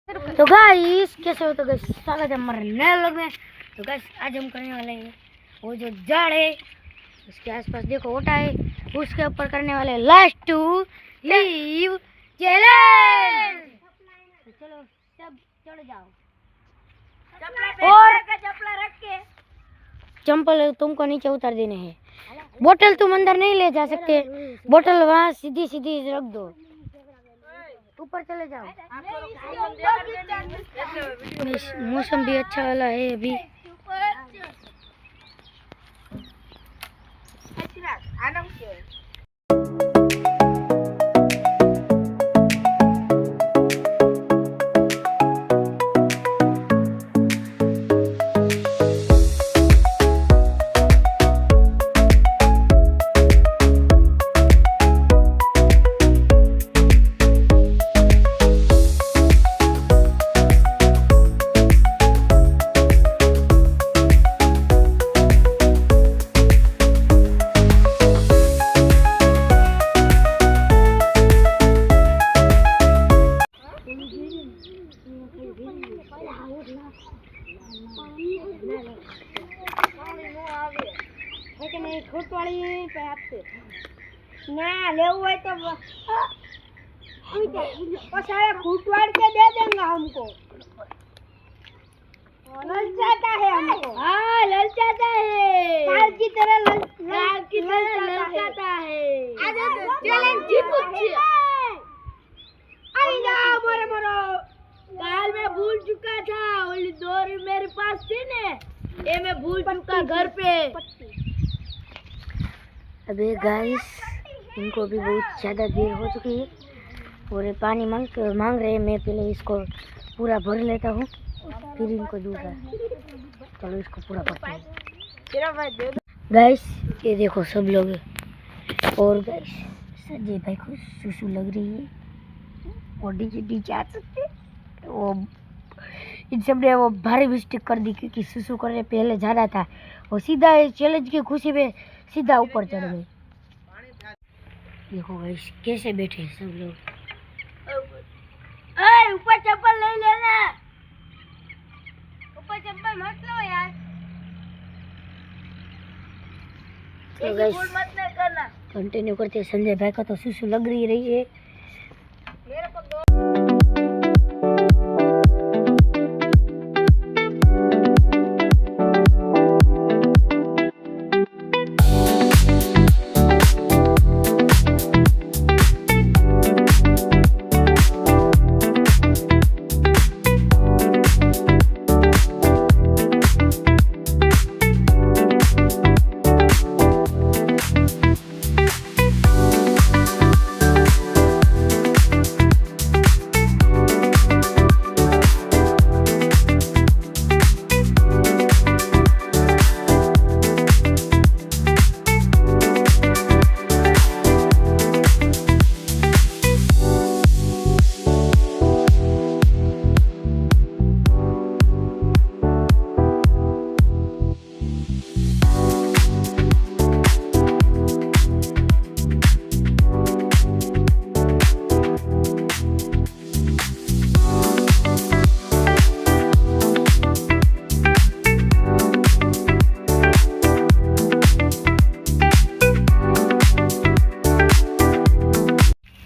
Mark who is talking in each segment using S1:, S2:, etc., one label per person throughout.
S1: तो गाइस कैसे हो? तो गाइस स्वागत है हमारे नए व्लॉग में। तो गाइस आज हम करने वाले हैं वो जो जाड़ है उसके आसपास देखो ओटा है, उसके ऊपर करने वाले लास्ट टू लीव चैलेंज। तो चलो सब चढ़ जाओ और चप्पल रख के चंपल तुमको नीचे उतार देने हैं। बोतल तुम अंदर नहीं ले जा सकते, बोतल वहाँ सीधी सीधी रख दो, ऊपर चले जाओ। मौसम भी अच्छा वाला है अभी।
S2: ना लेवू है तो सारा फुटवाड़ के दे देंगे हमको। ललचाता है हमको। हाँ ललचाता है, काल की तरह ललचाता है। चैलेंज जीतू मोरे काल मैं भूल चुका था, ओली डोरी मेरे पास थी ने, ये मैं भूल चुका घर पे।
S1: अबे गाइस इनको अभी बहुत ज़्यादा देर हो चुकी है और ये पानी मांग रहे हैं। मैं पहले इसको पूरा भर लेता हूँ फिर इनको दूंगा। चलो इसको पूरा भरते हैं। गाइस ये देखो सब लोग हैं और गाइस संजय भाई को सुसु लग रही है और डीजे आ सकते हैं। वो इन सब ने वो भारी मिस्टेक कर दी क्योंकि सुसु करने पहले जाना था और सीधा चैलेंज की खुशी में सीधा ऊपर चढ़ गए। देखो गाइस कैसे बैठे हैं सब लोग।
S2: ऊपर चप्पल नहीं लेना, ऊपर चप्पल मत लो यार।
S1: तो गाइस
S2: मत नहीं करना।
S1: कंटिन्यू करते हैं। संजय भाई का तो सुसु लग रही है।
S2: मेरे को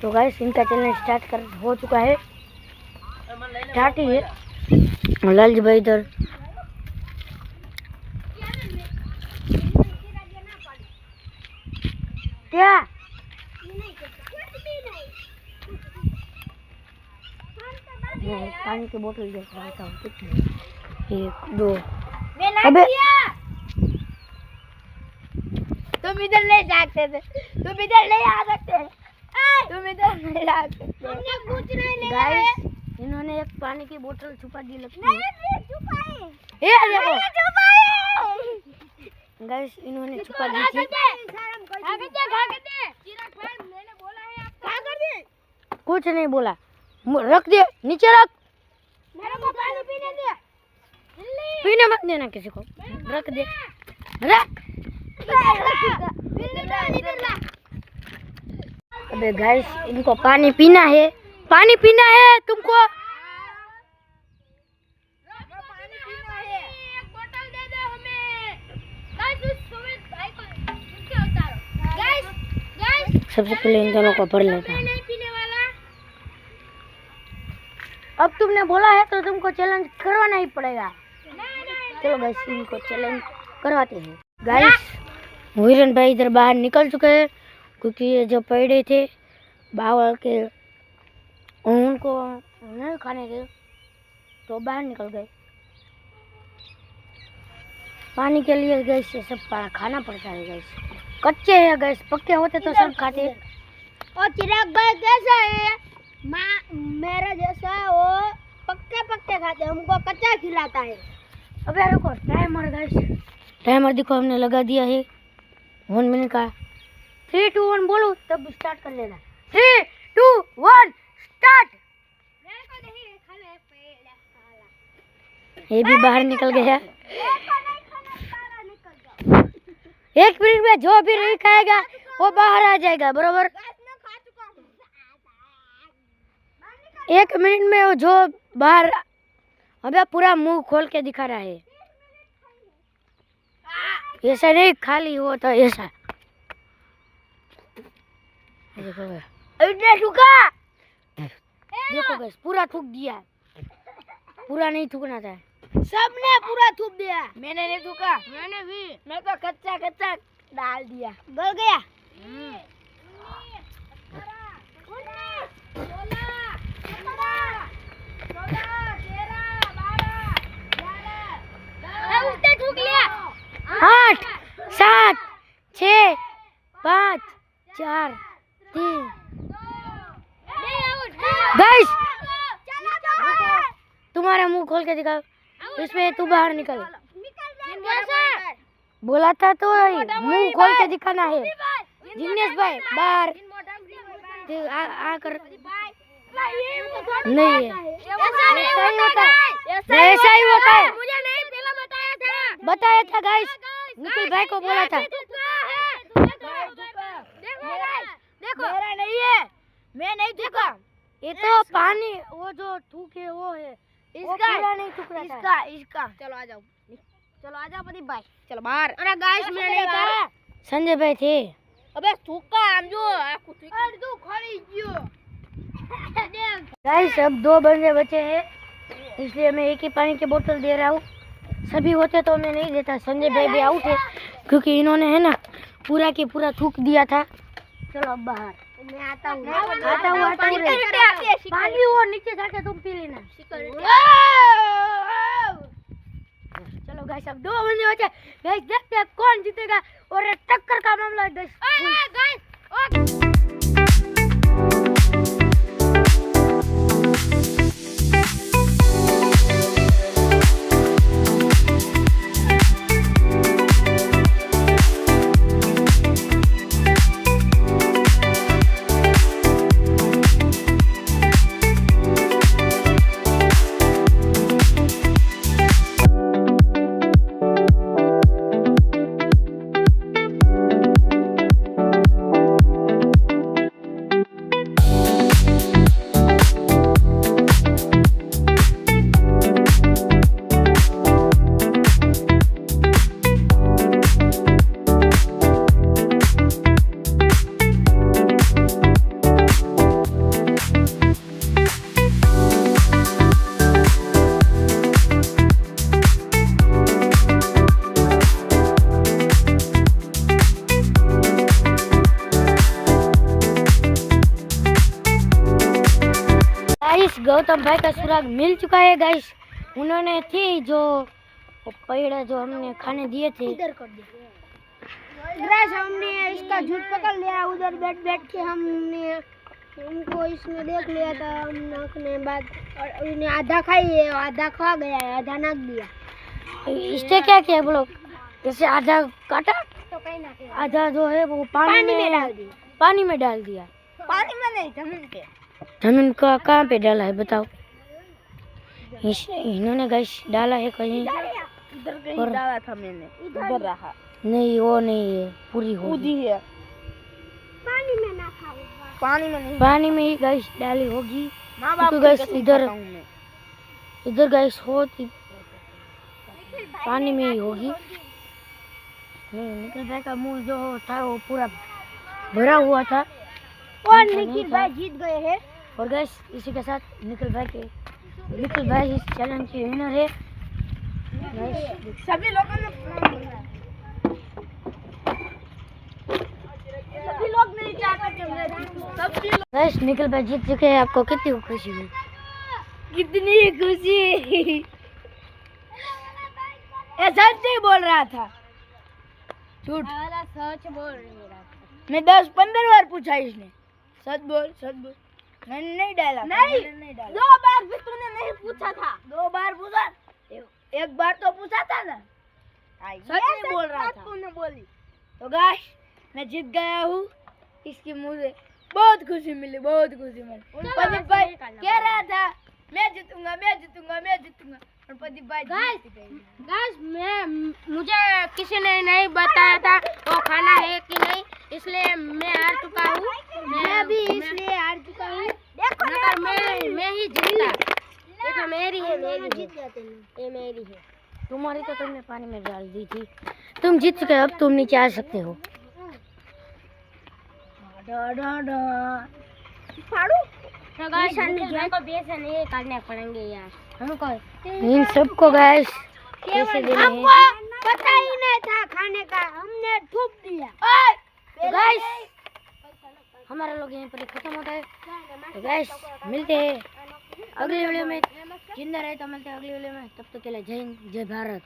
S1: तो गाइस इनका चैलेंज स्टार्ट हो चुका है, स्टार्ट ही है। लाल जी भाई इधर क्या पानी की बोतल देख रहा हूँ कितनी, 1 2। अबे
S2: तुम इधर नहीं जा सकते, तुम इधर नहीं आ सकते, तुम इधर नहीं आ सकते। हमने कुछ नहीं लिया है।
S1: इन्होंने एक पानी की बोतल छुपा दी लगती
S2: नहीं
S1: है।
S2: छुपाए,
S1: ये देखो
S2: छुपाए।
S1: गाइस इन्होंने छुपा दी थी।
S2: मैंने बोला है आपको।
S1: कुछ नहीं बोला, रख दे नीचे रख।
S2: मेरे को पानी पीने दे।
S1: पीने मत देना किसी को, रख दे रख। अबे गाइस इनको पानी पीना है तुमको। सबसे पहले इन दोनों को भर लेता हूँ। अब तुमने बोला है तो तुमको चैलेंज करवाना ही पड़ेगा। चलो गाइस इनको चैलेंज करवाते हैं। गाइस हिरन भाई इधर बाहर निकल चुके हैं क्योंकि ये जो पेड़े थे बावल के उनको नहीं खाने थे तो बाहर निकल गए। पानी के लिए गैस ये सब खाना पड़ता है। गैस कच्चे हैं, गैस पक्के होते तो सब खाते।
S2: और चिराग भाई कैसा है? मेरा जैसा है, वो पक्के पक्के खाते, हमको कच्चा खिलाता है।
S1: अबे रुको, टाइमर गैस, टाइमर देखो हमने लगा दिया है 1 मिनट का। 3 2 1 बोलो तब स्टार्ट कर लेना। 3 2 1 स्टार्ट। ये भी बाहर निकल गया। 1 मिनट में जो भी नहीं खाएगा वो बाहर आ जाएगा, बरोबर। 1 मिनट में वो जो बाहर, अबे पूरा मुंह खोल के दिखा रहा है। ऐसा नहीं खाली हो तो ऐसा देखो देखो बस पूरा थूक दिया। पूरा नहीं थूकना था।
S2: सबने पूरा थूक दिया। मैंने नहीं थूका। मैंने भी। मैं तो कच्चा कच्चा डाल दिया। गल गया। उसने थूक लिया।
S1: 8 7 6 5 4 3 गाइस तुम्हारा मुंह खोल के दिखाओ। इसमें तू बाहर निकल। बोला था तो मुंह खोल के दिखाना है। जिग्नेश भाई बाहर आकर नहीं है। ऐसा ही होता है, ऐसा ही होता है।
S2: मुझे नहीं पहले बताया था।
S1: बताया था गाइस, निखिल भाई को बोला था।
S2: देखो मेरा नहीं है, मैं नहीं थूका।
S1: ये तो पानी वो जो थूक है वो है,
S2: इसका
S1: नहीं थूक रहा था।
S2: इसका चलो आ जाओ, चलो आ जाओ प्रदीप भाई, चलो बाहर। अरे गाइस मैं नहीं था,
S1: संजय भाई थे।
S2: अबे थूका हम जो आपको अरे तू खड़ी जो
S1: गाइस अब 2 बंदे बचे हैं, इसलिए मैं एक ही पानी की बोतल दे रहा हूँ। सभी होते तो मैं नहीं देता। संजय भाई भी आउट है क्योंकि इन्होंने है ना पूरा की पूरा थूक दिया था। चलो अब बाहर।
S2: मैं आता हूँ
S1: पानी वो नीचे जाके तुम पी लेना। चलो गाइस अब 2 बंदे बचे। गाइस देखते हैं कौन जीतेगा और टक्कर का मामला है गाइस। गाइस गौतम भाई का सुराग मिल चुका है गाइस। उन्होंने थी जो पेड़ जो हमने खाने दिए थे
S2: इधर कर दिया गाइस। हमने इसका झूठ पकड़ लिया। उधर बैठ बैठ के हमने उनको इसमें देख लिया था। हमने अपने बाद और उन्हें आधा खाई है, आधा खा गया है, आधा नाक दिया।
S1: इससे क्या किया बोलो? जैसे आधा काटा
S2: तो कहीं ना
S1: आधा जो है वो पानी में
S2: डाल दिया।
S1: पानी में डाल दिया।
S2: पानी में नहीं, जमीन पे।
S1: जमीन का कहाँ पे डाला है बताओ? इन्होंने गाइस डाला है कहीं
S2: इधर कहीं डाला था मैंने, इधर रहा।
S1: नहीं वो नहीं है, पूरी होगी
S2: है। पानी में ना खाओ, पानी में नहीं,
S1: पानी में ही गाइस डाली होगी।
S2: माँ बाप
S1: तो गाइस इधर गाइस होती पानी में ही होगी। निखिल भाई का मुंह जो था वो पूरा भरा हुआ था।
S2: और
S1: नहीं
S2: निखिल
S1: था।
S2: भाई जीत गए हैं।
S1: और गैस इसी के साथ निखिल भाई इस चैलेंज के विनर है।
S2: सभी लोगों ने प्रणाम बोला है। सभी लोग नहीं चाहते कि मैं जीतूं। सभी लोग
S1: गैस निखिल भाई जीत चुके हैं। आपको कितनी खुशी हुई?
S2: कितनी खुशी। ये सच नहीं बोल रहा था, झूठ। सच बोल रहा था। मैं 10-15 बार पूछा इसने, सच बोल सच बोल। मैंने नहीं डाला। नहीं डाला। 2 बार भी तूने नहीं पूछा था। 2 बार पूछा, एक बार तो पूछा था ना। सच नहीं बोल रहा था। तूने बोली तो गाइस मैं जीत गया हूँ। इसकी मुझे बहुत खुशी मिली, बहुत खुशी मिली। प्रदीप भाई कह रहा था मैं जीतूंगा और प्रदीप भाई जीत गए। गाइस मुझे किसी ने नहीं बताया था वो खाना है कि नहीं, इसलिए मैं हार चुका हूँ। मैं भी इसलिए हार चुका हूँ। देखो मैं ही जीता। देखो मेरी है, जीत जाते हैं। ये मेरी है।
S1: तुम्हारी तो तुमने पानी में डाल दी थी। तुम जीत चुके हो, अब तुम नीचे आ सकते हो।
S2: नहीं काटने पड़ेंगे यार हमको।
S1: इन सबको गैस कैसे देने
S2: हमको
S1: हैं?
S2: पता ही नहीं था खाने का, हमने थूक दिया।
S1: तो गैस हमारा लोग यहीं पर ही खत्म होता है। तो गैस मिलते हैं अगली वीडियो में। जिंदा रहे तो मिलते हैं अगली वीडियो में। तब तक के लिए जय हिंद, जय भारत।